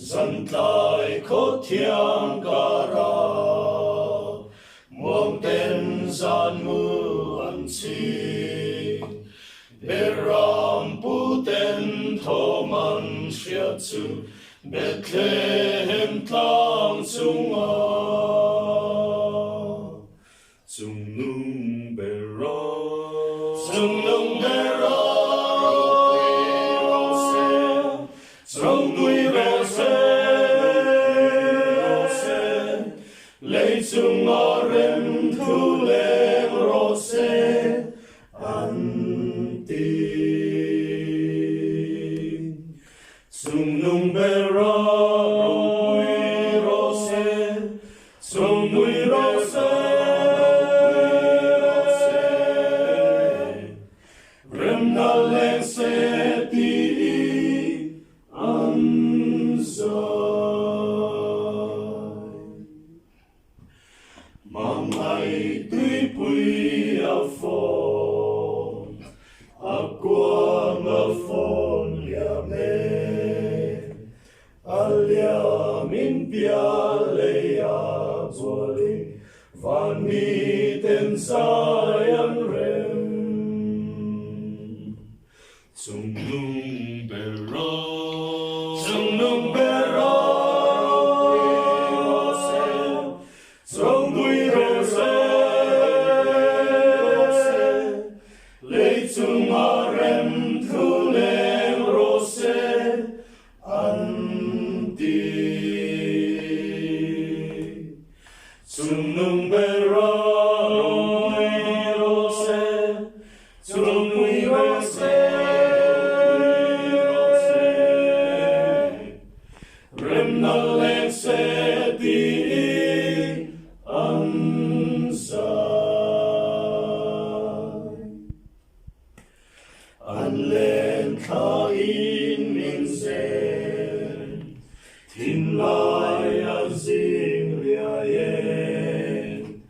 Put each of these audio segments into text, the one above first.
dân lại khốt thiang cara muang ten gian mu an chi beram pu ten thoman shia chu Bethlehem tlang chunga chung nung bera trong núi rose lấy chung ở rem thu lên rose an tin chung nung bera trong núi rose rem na lên se ti Mamai tui pui a phone, a quang a phone lia me, a lia min pia le a zuali, van mi ten sayan rem, zum nung bera, zum nung bera. Chung a rem thu leng rose an ti chung nung bera rose chung nui rose rem na leng se ti an sa An lên tha in min sen Tin lai a zing lia yen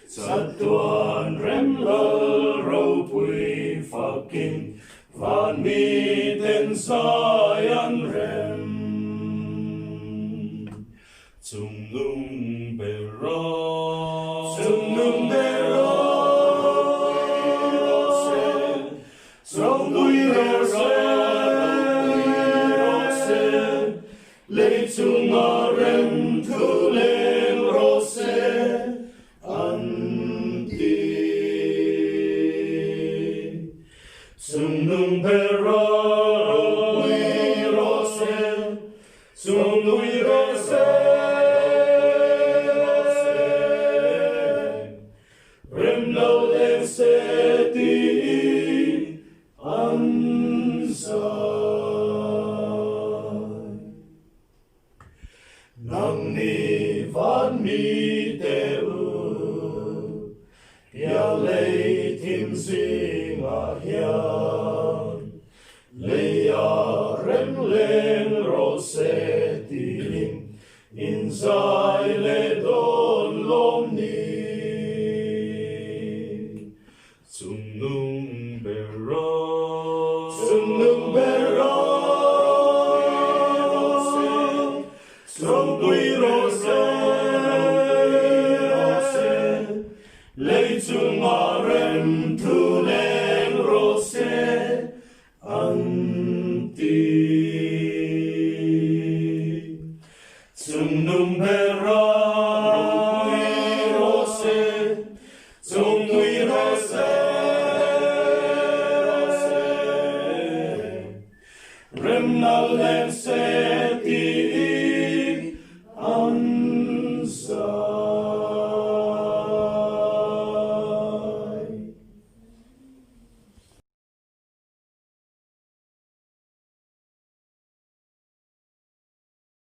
Sat tuan rem lal ro pui fakin Van mi ten sayan rem Chung nung bera Chung nung bera Trong núi rose lấy chung a rem thu lên rose an tin chung nung bera rose chung núi rose rem nâu lên se ti Nang ni van mi te u Ya lei tim sing a hian Lei a rem leng rose ti In zai le don lom ni Chung nung bera Chung nung bera Trong núi rose lấy chung a rem thu lên rose an tin chung nung bera rose trong núi rose rem na lên se